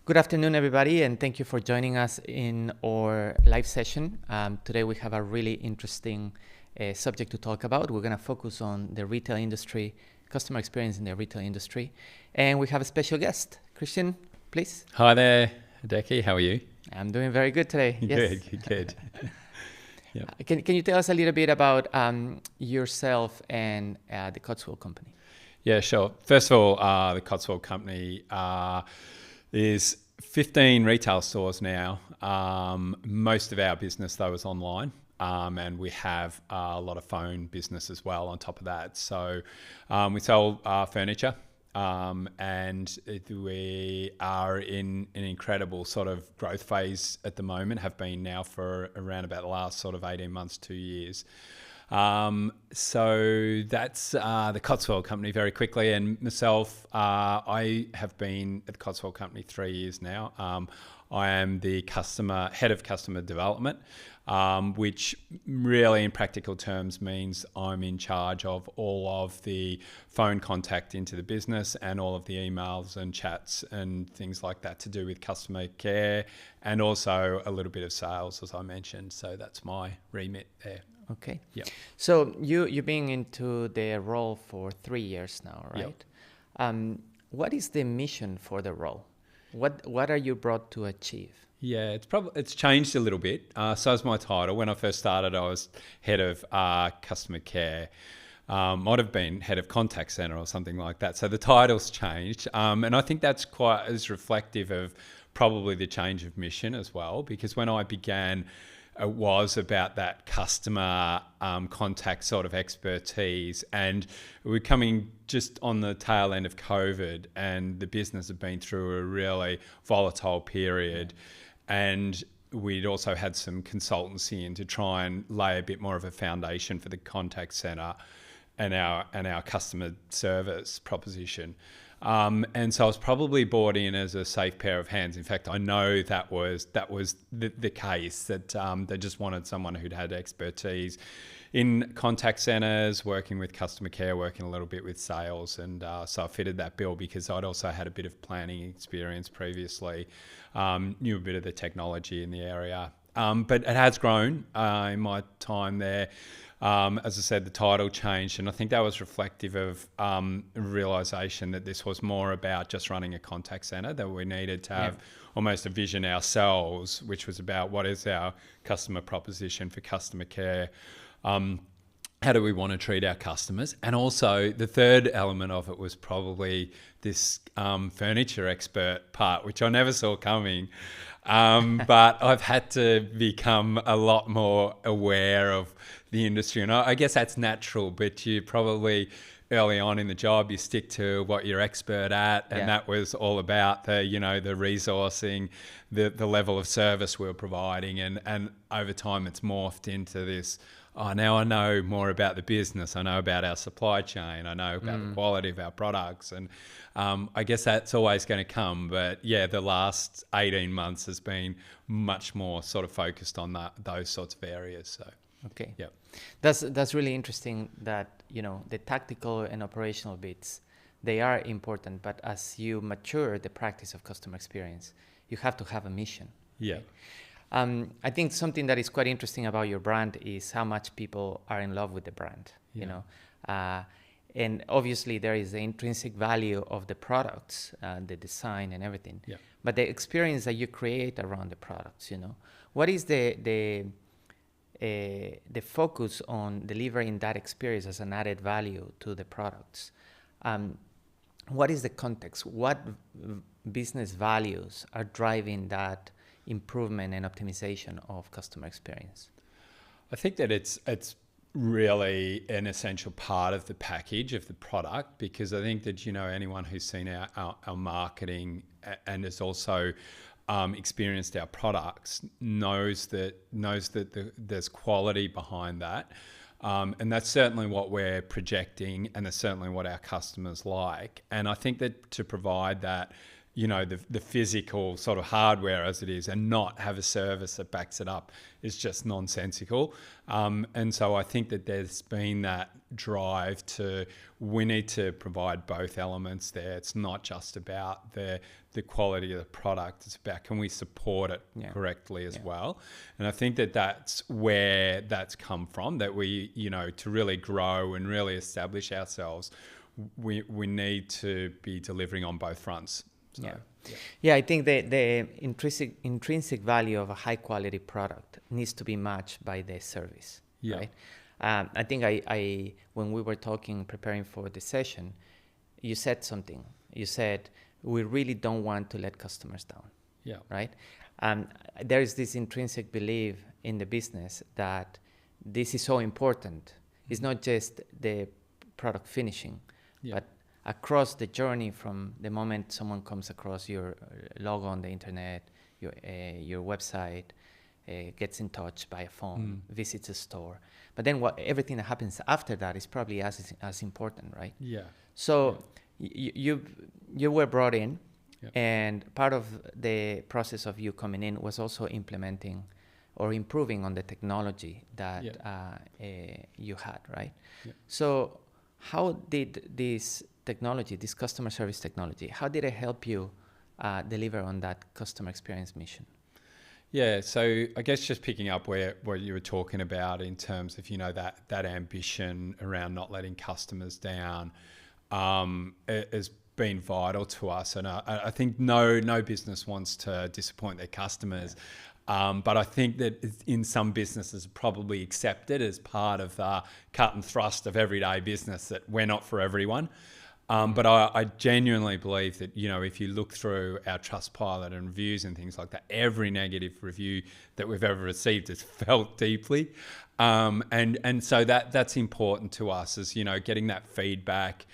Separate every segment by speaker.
Speaker 1: Good afternoon, everybody, and thank you for joining us in our live session. Today we have a really interesting subject to talk about. We're going to focus on the retail industry, customer experience in the retail industry, and we have a special guest. Christian, please.
Speaker 2: Hi there, Hideki. How are you?
Speaker 1: I'm doing very good today. Yes.
Speaker 2: Good. Yep.
Speaker 1: Can you tell us a little bit about yourself and the Cotswold Company?
Speaker 2: Yeah, sure. First of all, the Cotswold Company is 15 retail stores now. Most of our business, though, is online. And we have a lot of phone business as well on top of that. So we sell furniture. And we are in an incredible sort of growth phase at the moment, have been now for around about the last sort of 18 months, 2 years. So that's the Cotswold Company very quickly. And myself, I have been at the Cotswold Company 3 years now. I am the head of customer development, which really in practical terms means I'm in charge of all of the phone contact into the business and all of the emails and chats and things like that to do with customer care and also a little bit of sales, as I mentioned. So that's my remit there.
Speaker 1: Okay.
Speaker 2: Yeah.
Speaker 1: So you've been into the role for 3 years now, right?
Speaker 2: Yep.
Speaker 1: What is the mission for the role? What are you brought to achieve?
Speaker 2: Yeah, it's changed a little bit. So is my title. When I first started, I was head of customer care. Might have been head of contact center or something like that. So the title's changed, and I think that's quite as reflective of probably the change of mission as well. Because when I began, it was about that customer contact sort of expertise, and we're coming just on the tail end of COVID, and the business had been through a really volatile period, and we'd also had some consultancy in to try and lay a bit more of a foundation for the contact center and our customer service proposition. And so I was probably brought in as a safe pair of hands. In fact, I know that was the case, that they just wanted someone who'd had expertise in contact centers, working with customer care, working a little bit with sales. And so I fitted that bill because I'd also had a bit of planning experience previously, knew a bit of the technology in the area. But it has grown in my time there. As I said, the title changed, and I think that was reflective of a realisation that this was more about just running a contact centre, that we needed to have almost a vision ourselves, which was about what is our customer proposition for customer care, how do we want to treat our customers, and also the third element of it was probably this furniture expert part, which I never saw coming. But I've had to become a lot more aware of the industry. And I guess that's natural, but you probably early on in the job, you stick to what you're expert at. And that was all about the resourcing, the level of service we're providing. And over time, it's morphed into this, now I know more about the business. I know about our supply chain. I know about the quality of our products. And I guess that's always going to come. But yeah, the last 18 months has been much more sort of focused on those sorts of areas. So,
Speaker 1: okay.
Speaker 2: Yep.
Speaker 1: That's really interesting that, the tactical and operational bits, they are important. But as you mature the practice of customer experience, you have to have a mission.
Speaker 2: Yeah.
Speaker 1: Right? I think something that is quite interesting about your brand is how much people are in love with the brand, and obviously there is the intrinsic value of the products, the design and everything, but the experience that you create around the products, what is the focus on delivering that experience as an added value to the products? What is the context? What business values are driving that improvement and optimization of customer experience?
Speaker 2: I think that it's really an essential part of the package of the product, because I think that anyone who's seen our marketing and has also experienced our products knows that there's quality behind that, and that's certainly what we're projecting, and that's certainly what our customers like. And I think that to provide that the physical sort of hardware as it is, and not have a service that backs it up is just nonsensical. And so I think that there's been that drive to, we need to provide both elements there. It's not just about the quality of the product. It's about, can we support it correctly as well? And I think that that's where that's come from, that we, to really grow and really establish ourselves, we need to be delivering on both fronts. So,
Speaker 1: I think the intrinsic value of a high quality product needs to be matched by the service, right? I think I when we were preparing for the session, you said something. You said, we really don't want to let customers down, right? There is this intrinsic belief in the business that this is so important. It's not just the product finishing, but across the journey, from the moment someone comes across your logo on the internet, your website, gets in touch by a phone, visits a store. But then everything that happens after that is probably as important, right? So you were brought in, and part of the process of you coming in was also implementing or improving on the technology that you had, right? So how did this technology, this customer service technology, how did it help you deliver on that customer experience mission?
Speaker 2: So I guess just picking up what you were talking about in terms of, that ambition around not letting customers down has been vital to us. And I think no business wants to disappoint their customers. But I think that in some businesses probably accepted as part of the cut and thrust of everyday business that we're not for everyone. But I genuinely believe that, if you look through our Trustpilot and reviews and things like that, every negative review that we've ever received is felt deeply. And so that's important to us, is, getting that feedback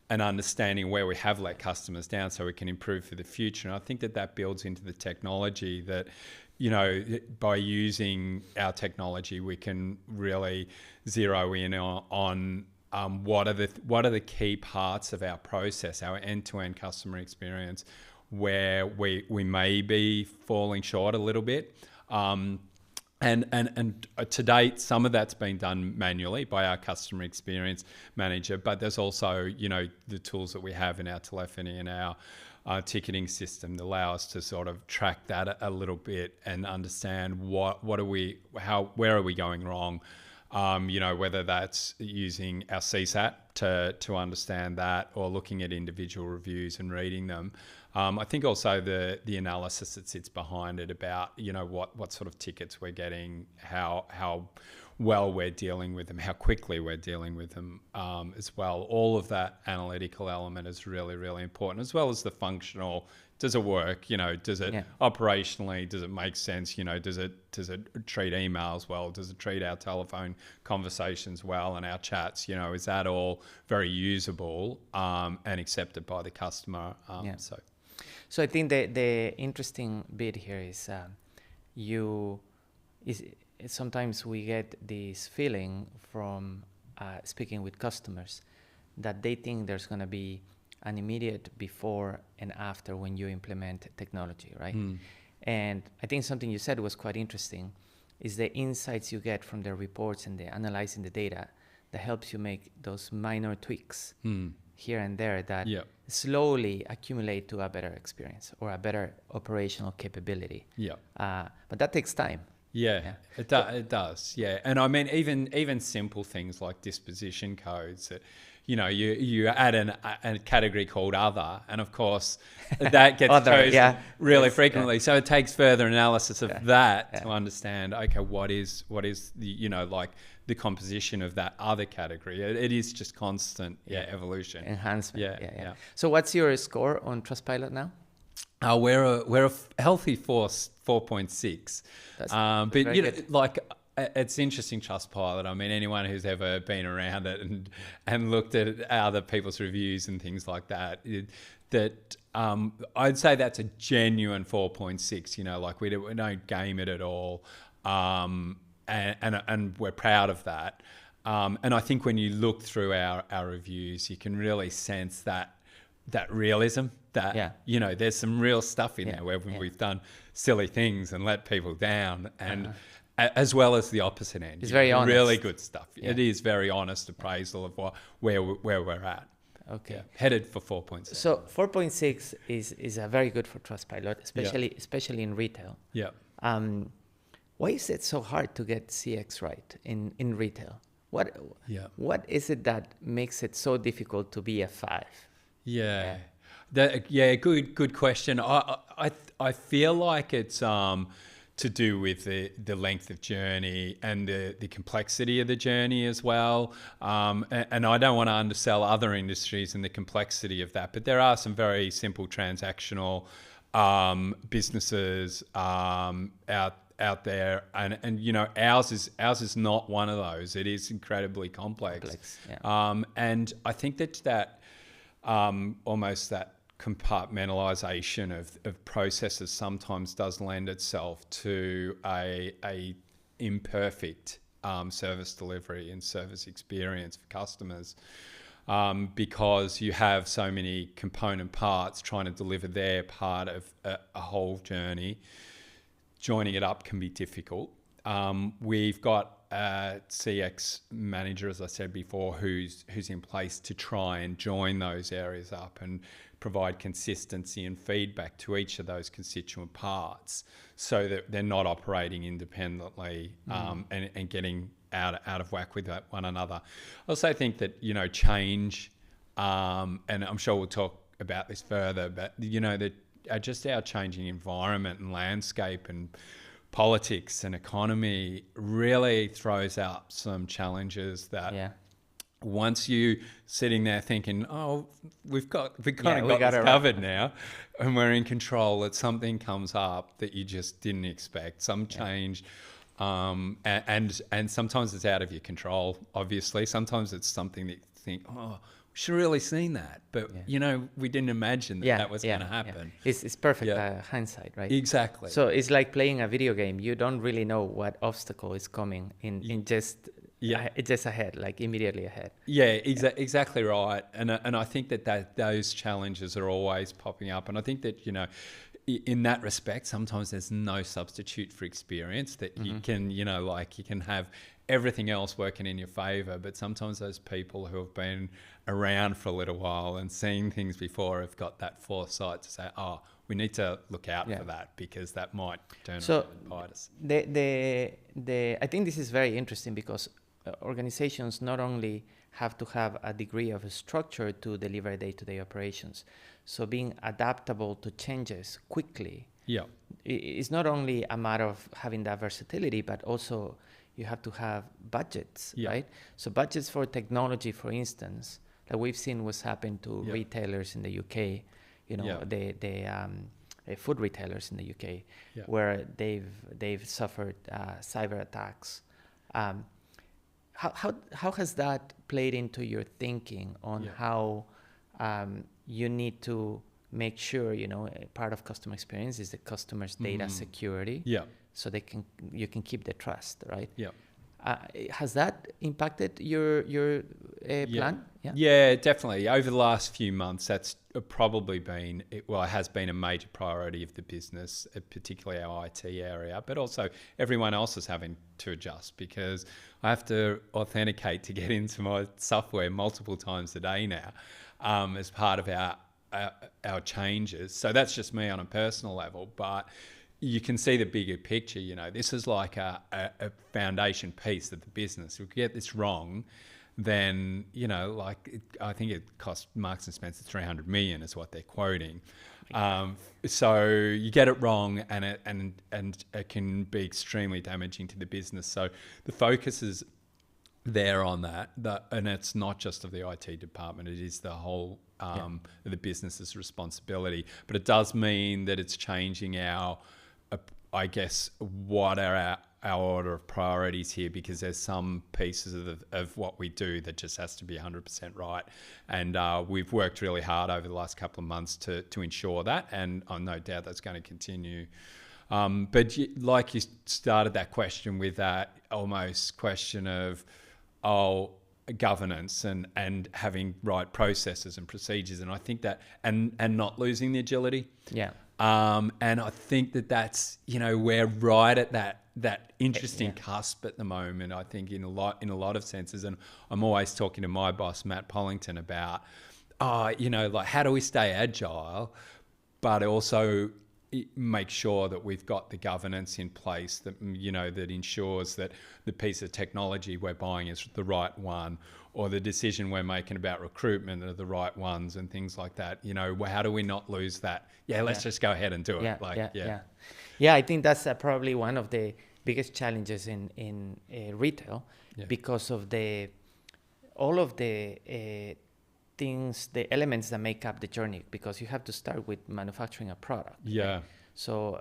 Speaker 2: and understanding where we have let customers down so we can improve for the future. And I think that builds into the technology that, by using our technology, we can really zero in on what are the key parts of our process, our end-to-end customer experience, where we may be falling short a little bit. And to date, some of that's been done manually by our customer experience manager, but there's also, the tools that we have in our telephony and our ticketing system that allow us to sort of track that a little bit and understand where are we going wrong. Whether that's using our CSAT to understand that, or looking at individual reviews and reading them. I think also the analysis that sits behind it about, what sort of tickets we're getting, how well we're dealing with them, how quickly we're dealing with them as well. All of that analytical element is really, really important, as well as the functional. Does it work? Does it operationally, does it make sense? Does it treat emails well? Does it treat our telephone conversations well and our chats? Is that all very usable and accepted by the customer?
Speaker 1: So I think the interesting bit here is sometimes we get this feeling from speaking with customers that they think there's going to be an immediate before and after when you implement technology, right? And I think something you said was quite interesting, is the insights you get from the reports and the analyzing the data that helps you make those minor tweaks here and there that slowly accumulate to a better experience or a better operational capability. But that takes time.
Speaker 2: It does. And I mean, even simple things like disposition codes that, you add a category called other, and of course that gets chosen really frequently. So it takes further analysis of that to understand, okay, what is the, like the composition of that other category. It is just constant evolution.
Speaker 1: Enhancement. So what's your score on Trustpilot now?
Speaker 2: We're a healthy 4.6. But good. It's interesting, Trustpilot. I mean, anyone who's ever been around it and looked at other people's reviews and things like that, I'd say that's a genuine 4.6. We don't game it at all, and we're proud of that. And I think when you look through our reviews, you can really sense that realism that, there's some real stuff in there where we've done silly things and let people down, and as well as the opposite end.
Speaker 1: It's very honest.
Speaker 2: Really good stuff. Yeah. It is very honest appraisal of where we're at.
Speaker 1: Okay.
Speaker 2: Yeah. Headed for 4.6.
Speaker 1: So 4.6 is a very good for Trustpilot, especially in retail.
Speaker 2: Yeah.
Speaker 1: Why is it so hard to get CX right in retail? What is it that makes it so difficult to be a 5?
Speaker 2: Yeah. Good question. I feel like it's to do with the length of journey and the complexity of the journey as well. And I don't want to undersell other industries and the complexity of that, but there are some very simple transactional businesses out there, and ours is not one of those. It is incredibly complex. And I think that almost that compartmentalization of processes sometimes does lend itself to a imperfect service delivery and service experience for customers, because you have so many component parts trying to deliver their part of a whole journey. Joining it up can be difficult. We've got a CX manager, as I said before, who's in place to try and join those areas up and provide consistency and feedback to each of those constituent parts, so that they're not operating independently and getting out of whack with one another. I also think that change, and I'm sure we'll talk about this further, but just our changing environment and landscape and politics and economy really throws up some challenges that once you sitting there thinking, oh, we've kind of got this covered now and we're in control, that something comes up that you just didn't expect, some change. And sometimes it's out of your control, obviously. Sometimes it's something that you think, oh, we should have really seen that. But, we didn't imagine that was going to happen.
Speaker 1: It's perfect hindsight, right?
Speaker 2: Exactly.
Speaker 1: So it's like playing a video game. You don't really know what obstacle is coming it's just ahead, like immediately ahead.
Speaker 2: Exactly right. And I think that those challenges are always popping up. And I think that, in that respect, sometimes there's no substitute for experience, that you can, you can have everything else working in your favor, but sometimes those people who have been around for a little while and seen things before have got that foresight to say, oh, we need to look out for that, because that might turn around and bite us.
Speaker 1: I think this is very interesting, because organizations not only have to have a degree of structure to deliver day-to-day operations, so being adaptable to changes quickly is not only a matter of having that versatility, but also you have to have budgets, right? So budgets for technology, for instance, that we've seen what's happened to retailers in the UK, the food retailers in the UK, where they've suffered cyber attacks. How has that played into your thinking on how you need to make sure, part of customer experience is the customer's data security, so you can keep the trust, right? Has that impacted your plan?
Speaker 2: Yeah, definitely. Over the last few months, that's probably been, it has been a major priority of the business, particularly our IT area, but also everyone else is having to adjust, because I have to authenticate to get into my software multiple times a day now, as part of our changes. So that's just me on a personal level, but you can see the bigger picture. This is like a foundation piece of the business. If we get this wrong, then I think it cost Marks and Spencer 300 million is what they're quoting. So you get it wrong, and it can be extremely damaging to the business. So the focus is there on that, and it's not just of the IT department; it is the whole the business's responsibility. But it does mean that it's changing our, I guess, what are our order of priorities here, because there's some pieces of what we do that just has to be 100% right. And we've worked really hard over the last couple of months to ensure that, and I'm no doubt that's going to continue. But like you started that question with that almost question of, governance and having right processes and procedures. And I think that, and not losing the agility.
Speaker 1: Yeah.
Speaker 2: And I think that's, we're right at that interesting
Speaker 1: Yeah.
Speaker 2: cusp at the moment, I think in a lot of senses. And I'm always talking to my boss, Matt Pollington, about, like how do we stay agile, but also make sure that we've got the governance in place that, that ensures that the piece of technology we're buying is the right one, or the decision we're making about recruitment are the right ones, and things like that. How do we not lose that? Yeah, let's just go ahead and do it.
Speaker 1: Yeah, I think that's probably one of the biggest challenges in retail, because of all of the things, the elements that make up the journey, because you have to start with manufacturing a product.
Speaker 2: Yeah.
Speaker 1: Right? So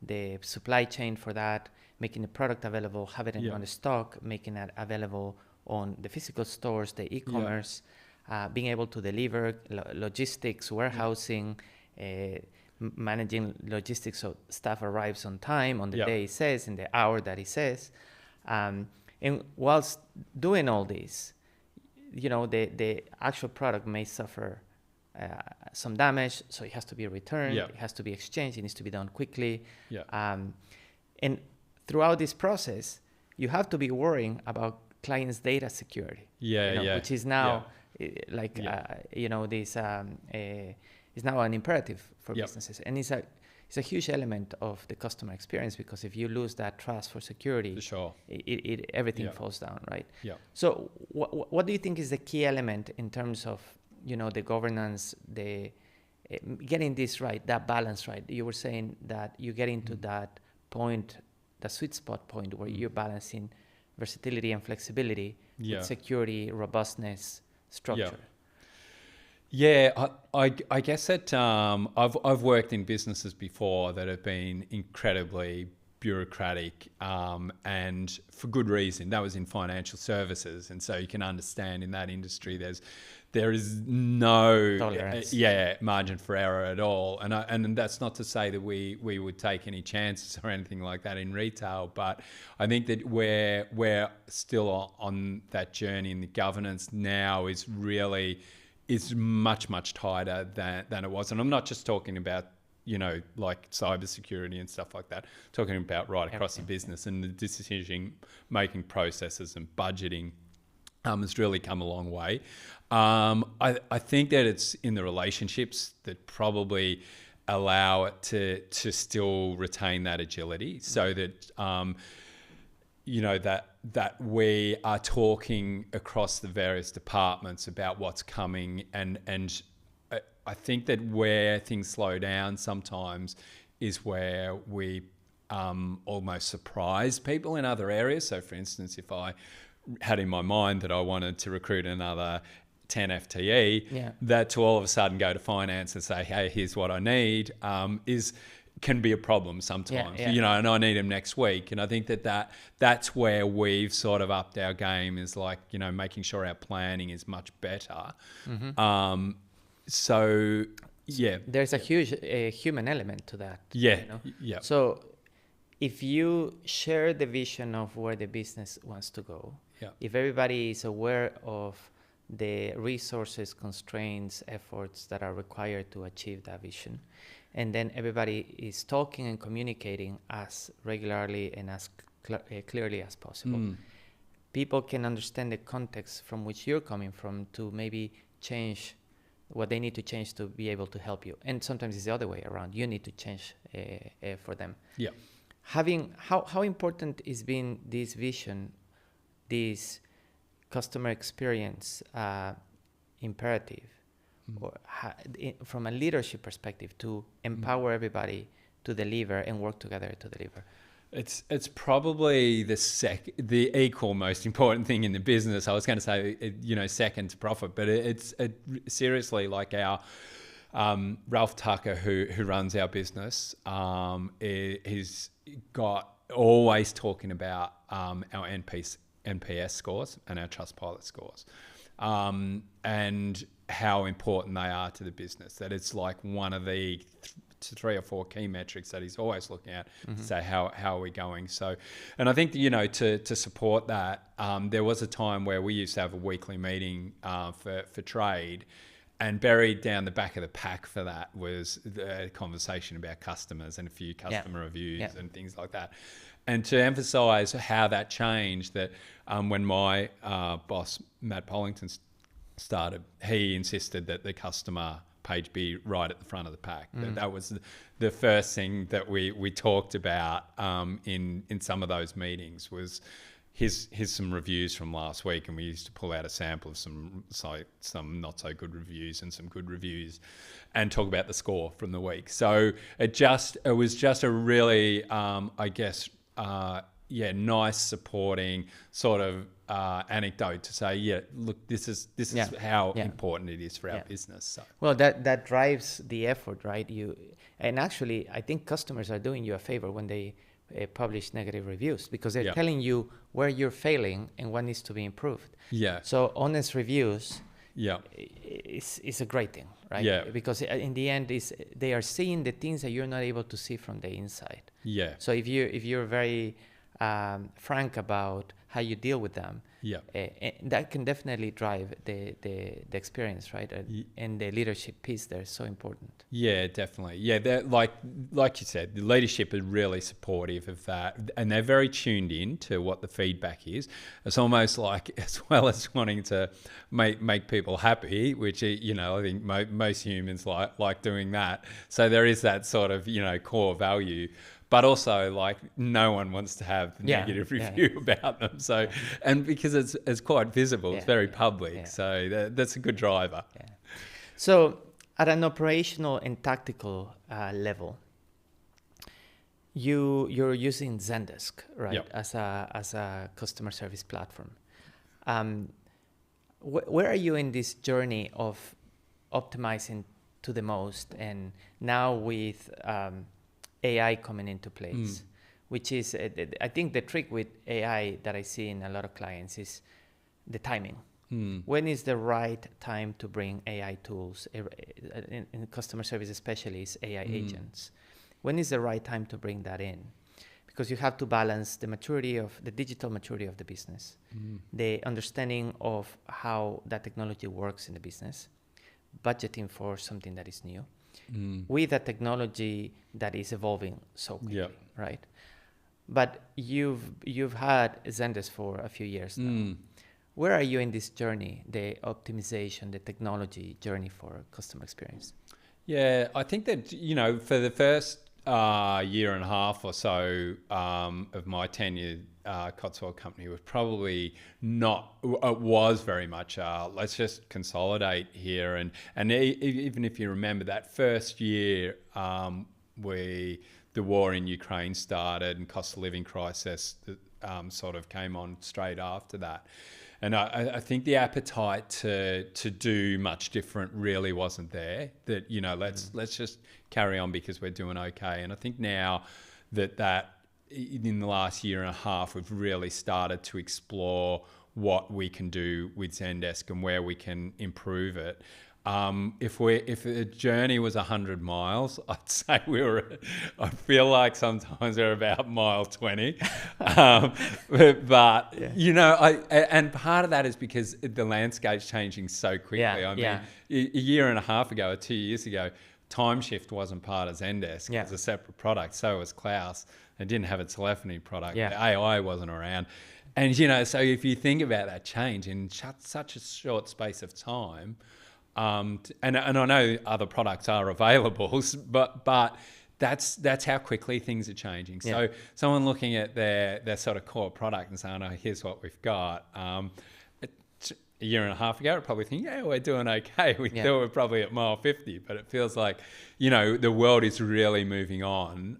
Speaker 1: the supply chain for that, making the product available, having it on the stock, making it available on the physical stores, the e-commerce, being able to deliver, logistics, warehousing, managing logistics so stuff arrives on time, on the day it says, in the hour that it says. And whilst doing all this, the actual product may suffer some damage, so it has to be returned, it has to be exchanged, it needs to be done quickly. And throughout this process, you have to be worrying about clients' data security, which is now this is now an imperative for businesses, and it's a huge element of the customer experience, because if you lose that trust for security,
Speaker 2: for sure,
Speaker 1: everything falls down, right?
Speaker 2: So
Speaker 1: what do you think is the key element in terms of the governance, the getting this right, that balance right? You were saying that you get into that point, the sweet spot point, where you're balancing versatility and flexibility with security, robustness, structure.
Speaker 2: Yeah, I guess that I've worked in businesses before that have been incredibly bureaucratic, and for good reason. That was in financial services, and so you can understand in that industry there is no margin for error at all. And that's not to say that we would take any chances or anything like that in retail, but I think that we're still on that journey, and the governance now is much tighter than it was. And I'm not just talking about like cybersecurity and stuff like that, talking about right across the business, and the decision making processes and budgeting has really come a long way. I think that it's in the relationships that probably allow it to still retain that agility, so that that we are talking across the various departments about what's coming, and I think that where things slow down sometimes is where we almost surprise people in other areas. So for instance, if I had in my mind that I wanted to recruit another 10 FTE, that to all of a sudden go to finance and say, hey, here's what I need, can be a problem sometimes, and I need them next week. And I think that's where we've sort of upped our game, is like, making sure our planning is much better. So
Speaker 1: there's a huge human element to that. So if you share the vision of where the business wants to go, if everybody is aware of the resources, constraints, efforts that are required to achieve that vision, and then everybody is talking and communicating as regularly and as clearly as possible, people can understand the context from which you're coming from to maybe change what they need to change to be able to help you. And sometimes it's the other way around. You need to change for them. Having how important is being this vision, this customer experience imperative, or from a leadership perspective, to empower everybody to deliver and work together to deliver?
Speaker 2: It's probably the equal most important thing in the business. I was going to say, second to profit, but it's seriously, like our Ralph Tucker, who runs our business, he's got always talking about our NPS scores and our Trustpilot scores, and how important they are to the business. That it's like one of the three or four key metrics that he's always looking at to say how are we going. So, and I think, you know, to support that, there was a time where we used to have a weekly meeting for trade, and buried down the back of the pack for that was the conversation about customers and a few customer reviews and things like that. And to emphasise how that changed, that when my boss, Matt Pollington, started, he insisted that the customer page be right at the front of the pack. That was the first thing that we talked about in some of those meetings was, here's some reviews from last week, and we used to pull out a sample of some not so good reviews and some good reviews, and talk about the score from the week. So it was just a really nice supporting sort of anecdote to say, look, this is how important it is for our business. So.
Speaker 1: Well, that drives the effort, right? And actually, I think customers are doing you a favor when they publish negative reviews, because they're telling you where you're failing and what needs to be improved. Yeah. So honest reviews is a great thing, right? Yeah. Because in the end, they are seeing the things that you're not able to see from the inside. Yeah. So if you're very frank about how you deal with them, that can definitely drive the experience, right? And the leadership piece there is so important.
Speaker 2: Yeah, definitely. Yeah, like you said, the leadership is really supportive of that, and they're very tuned in to what the feedback is. It's almost like, as well as wanting to make people happy, which, you know, I think most humans like doing that. So there is that sort of, you know, core value. But also, like, no one wants to have the negative review about them. So, and because it's quite visible, it's very public. So that's a good driver. Yeah.
Speaker 1: So, at an operational and tactical level, you're using Zendesk, right, as a customer service platform. Where are you in this journey of optimizing to the most, and now with AI coming into place, which is, I think the trick with AI that I see in a lot of clients is the timing. When is the right time to bring AI tools, in customer service especially, is AI agents? When is the right time to bring that in? Because you have to balance the digital maturity of the business, the understanding of how that technology works in the business, budgeting for something that is new, with a technology that is evolving so quickly, right? But you've had Zendesk for a few years now. Where are you in this journey, the optimization, the technology journey for customer experience?
Speaker 2: Yeah, I think that, you know, for the first year and a half or so of my tenure, Cotswold Company was probably not. It was very much let's just consolidate here, and even if you remember that first year, the war in Ukraine started and cost of living crisis sort of came on straight after that. And I think the appetite to do much different really wasn't there. That, you know, let's just carry on because we're doing okay. And I think now that in the last year and a half, we've really started to explore what we can do with Zendesk and where we can improve it. If the journey was 100 miles, I'd say I feel like sometimes we're about mile 20. You know, and part of that is because the landscape's changing so quickly. I mean, a year and a half ago or 2 years ago, Time Shift wasn't part of Zendesk. It was a separate product. So was Klaus. They didn't have a telephony product. The AI wasn't around. And, you know, so if you think about that change in such a short space of time, and I know other products are available, but that's how quickly things are changing. So someone looking at their sort of core product and saying, "Oh, here's what we've got." A year and a half ago, I'd probably think, "Yeah, we're doing okay." We thought we're probably at mile 50, but it feels like, you know, the world is really moving on.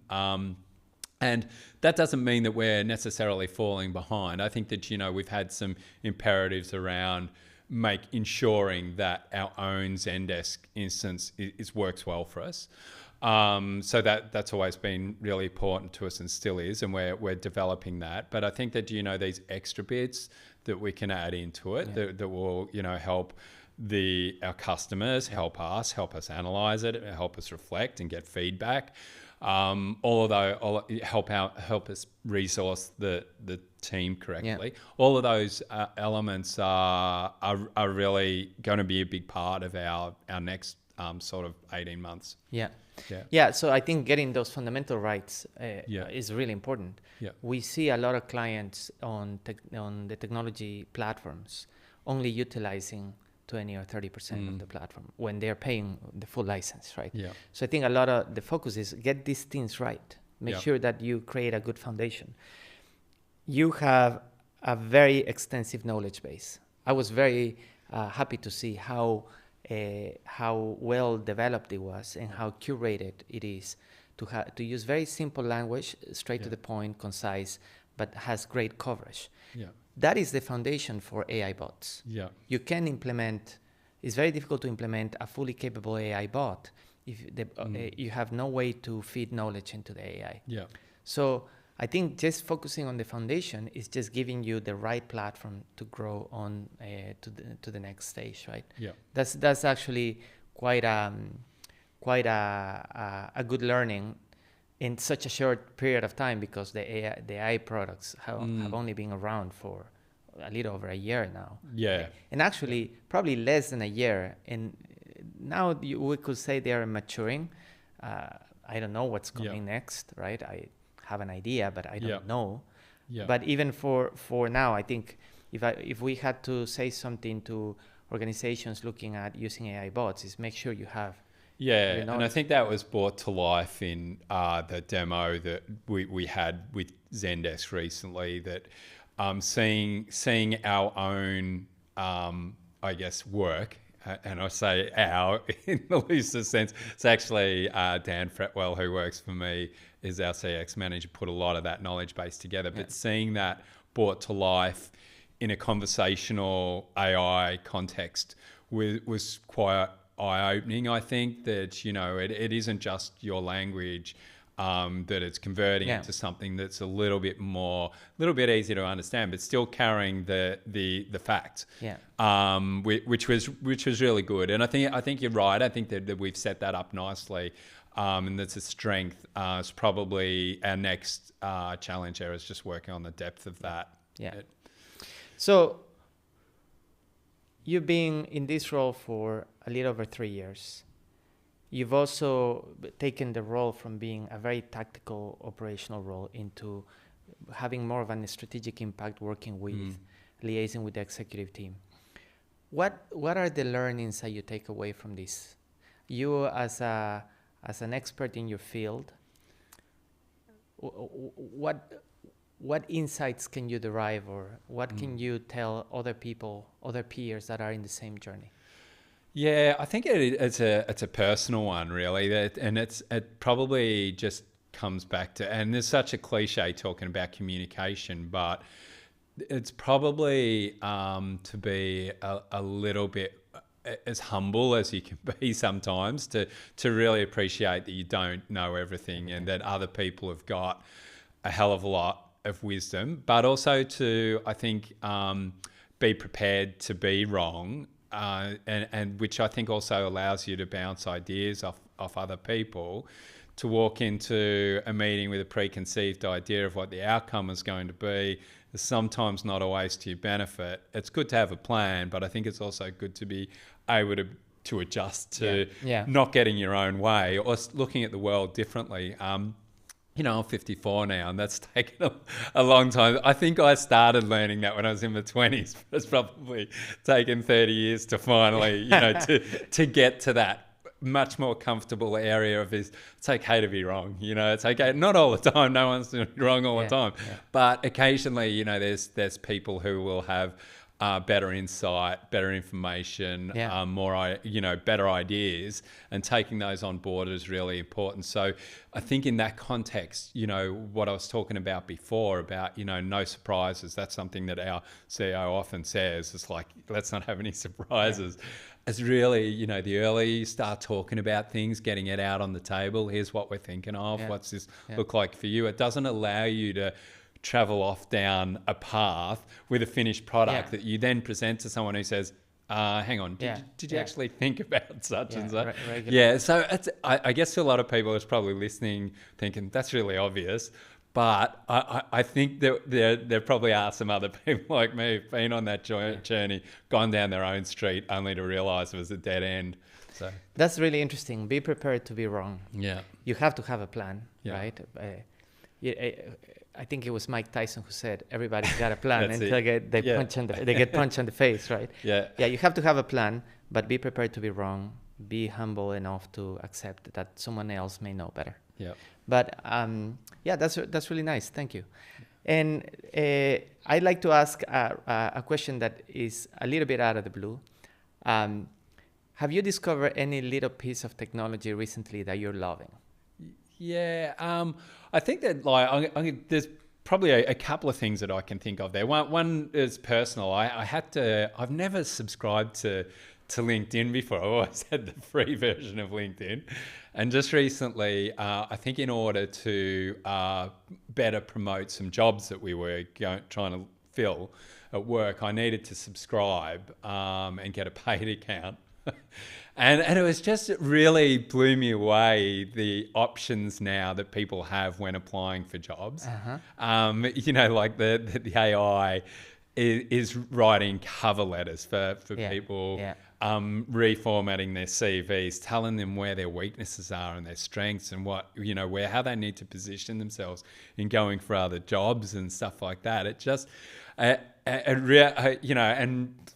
Speaker 2: And that doesn't mean that we're necessarily falling behind. I think that, you know, we've had some imperatives around ensuring that our own Zendesk instance works well for us. So that's always been really important to us and still is, and we're developing that. But I think that, you know, these extra bits that we can add into it that will, you know, help our customers, help us analyze it, help us reflect and get feedback. Help us resource the team correctly. All of those elements are really going to be a big part of our next sort of 18 months.
Speaker 1: Yeah. So I think getting those fundamental rights is really important. We see a lot of clients on the technology platforms only utilizing 20 or 30% of the platform when they're paying the full license, right? So I think a lot of the focus is get these things right. Make sure that you create a good foundation. You have a very extensive knowledge base. I was very happy to see how well developed it was and how curated it is to use very simple language, straight to the point, concise, but has great coverage. That is the foundation for AI bots. You can implement, it's very difficult to implement a fully capable AI bot if you have no way to feed knowledge into the AI. So I think just focusing on the foundation is just giving you the right platform to grow on to the next stage, right? That's actually quite a good learning in such a short period of time, because the AI products have only been around for a little over a year now. And actually probably less than a year. And now we could say they are maturing. I don't know what's coming next, right? I have an idea, but I don't know. But even for now, I think if we had to say something to organizations looking at using AI bots, is make sure you have.
Speaker 2: And I think that was brought to life in the demo that we had with Zendesk recently, that seeing our own, I guess, work, and I say our in the loosest sense, it's actually Dan Fretwell, who works for me, is our CX manager, put a lot of that knowledge base together. But seeing that brought to life in a conversational AI context was quite eye-opening. I think that, it isn't just your language, that it's converting into something that's a little bit easier to understand, but still carrying the facts, which was really good. And I think you're right. I think that we've set that up nicely, and that's a strength. It's probably our next challenge there is just working on the depth of that.
Speaker 1: So you've been in this role for a little over 3 years. You've also taken the role from being a very tactical operational role into having more of a strategic impact, working with, liaising with the executive team. What are the learnings that you take away from this? You as an expert in your field, what insights can you derive, or what can you tell other people, other peers that are in the same journey?
Speaker 2: Yeah, I think it's a personal one, really, and it probably just comes back to, and there's such a cliche talking about communication, but it's probably to be a little bit as humble as you can be sometimes, to really appreciate that you don't know everything and that other people have got a hell of a lot of wisdom, but also to, I think, be prepared to be wrong. And which I think also allows you to bounce ideas off other people, to walk into a meeting with a preconceived idea of what the outcome is going to be is sometimes not always to your benefit. It's good to have a plan, but I think it's also good to be able to adjust to not getting your own way, or looking at the world differently. I'm 54 now, and that's taken a long time. I think I started learning that when I was in my 20s, but it's probably taken 30 years to finally, to get to that much more comfortable area of it's okay to be wrong. It's okay. Not all the time. No one's doing wrong all the time. But occasionally, there's people who will have better insight, better information, better ideas, and taking those on board is really important. So I think in that context, what I was talking about before about, no surprises, that's something that our CEO often says. It's like, let's not have any surprises. It's really, the earlier you start talking about things, getting it out on the table, here's what we're thinking of, what's this look like for you? It doesn't allow you to travel off down a path with a finished product that you then present to someone who says, hang on,
Speaker 1: Yeah,
Speaker 2: did you
Speaker 1: yeah.
Speaker 2: actually think about such
Speaker 1: Yeah,
Speaker 2: and such?
Speaker 1: regular.
Speaker 2: Yeah, so I guess to a lot of people is probably listening thinking that's really obvious, but I think that there probably are some other people like me who've been on that journey, gone down their own street only to realise it was a dead end. So
Speaker 1: That's really interesting. Be prepared to be wrong.
Speaker 2: yeah,
Speaker 1: You have to have a plan,
Speaker 2: Yeah.
Speaker 1: right? Yeah, I think it was Mike Tyson who said, "Everybody's got a plan
Speaker 2: That's
Speaker 1: until
Speaker 2: it.
Speaker 1: they
Speaker 2: Yeah.
Speaker 1: they get punched on the face," right?
Speaker 2: yeah,
Speaker 1: Yeah, you have to have a plan, but be prepared to be wrong. Be humble enough to accept that someone else may know better.
Speaker 2: yeah.
Speaker 1: But yeah, that's really nice. Thank you. And I'd like to ask a question that is a little bit out of the blue. Have you discovered any little piece of technology recently that you're loving?
Speaker 2: Yeah, I think that there's probably a couple of things that I can think of there. One is personal. I've never subscribed to LinkedIn before. I always had the free version of LinkedIn, and just recently, I think in order to better promote some jobs that we were trying to fill at work, I needed to subscribe and get a paid account. And it was just, it really blew me away, the options now that people have when applying for jobs. Like the AI is writing cover letters for people, reformatting their CVs, telling them where their weaknesses are and their strengths and how they need to position themselves in going for other jobs and stuff like that. It just, and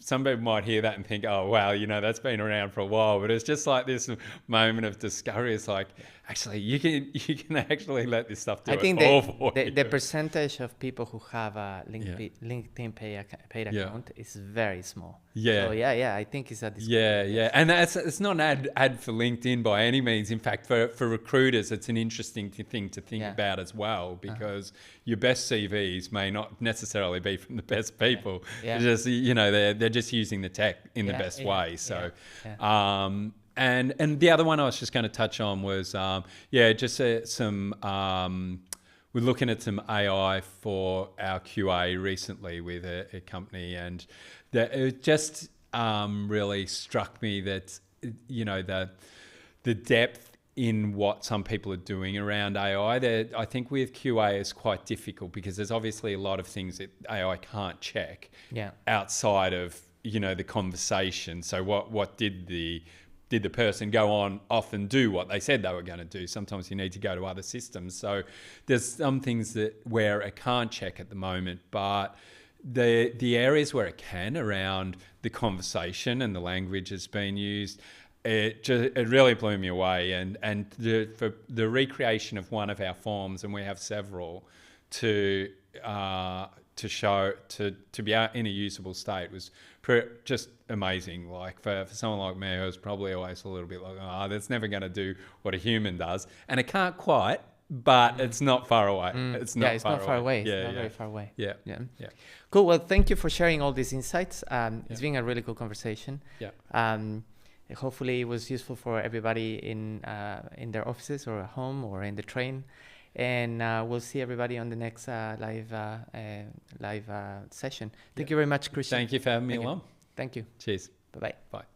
Speaker 2: some people might hear that and think, oh, wow, that's been around for a while. But it's just like this moment of discovery. It's like, actually, you can actually let this stuff do it all for you.
Speaker 1: The percentage of people who have a LinkedIn paid account is very small.
Speaker 2: Yeah.
Speaker 1: So I think it's a
Speaker 2: Yeah. And it's not an ad for LinkedIn by any means. In fact, for recruiters, it's an interesting thing to think about as well, because your best CVs may not necessarily be from the best people.
Speaker 1: Yeah.
Speaker 2: Just, they're just using the tech in the best way. So, and the other one I was just going to touch on was, we're looking at some AI for our QA recently with a company, and it just really struck me that, the depth in what some people are doing around AI. I think with QA is quite difficult because there's obviously a lot of things that AI can't check outside of, the conversation. So what did the person go on off and do what they said they were going to do? Sometimes you need to go to other systems. So there's some things where it can't check at the moment, but the areas where it can, around the conversation and the language that's been used, it really blew me away. And for the recreation of one of our forms, and we have several, to show to be out in a usable state was just amazing. Like for someone like me, who's probably always a little bit like, that's never going to do what a human does, and it can't quite, but it's not far away. It's not far away.
Speaker 1: It's not very far away.
Speaker 2: Yeah.
Speaker 1: Cool. Well, thank you for sharing all these insights. It's been a really cool conversation. Hopefully it was useful for everybody in their offices or at home or in the train. And we'll see everybody on the next live session. Thank you very much, Christian.
Speaker 2: Thank you for having me along.
Speaker 1: Thank you.
Speaker 2: Cheers.
Speaker 1: Bye-bye.
Speaker 2: Bye.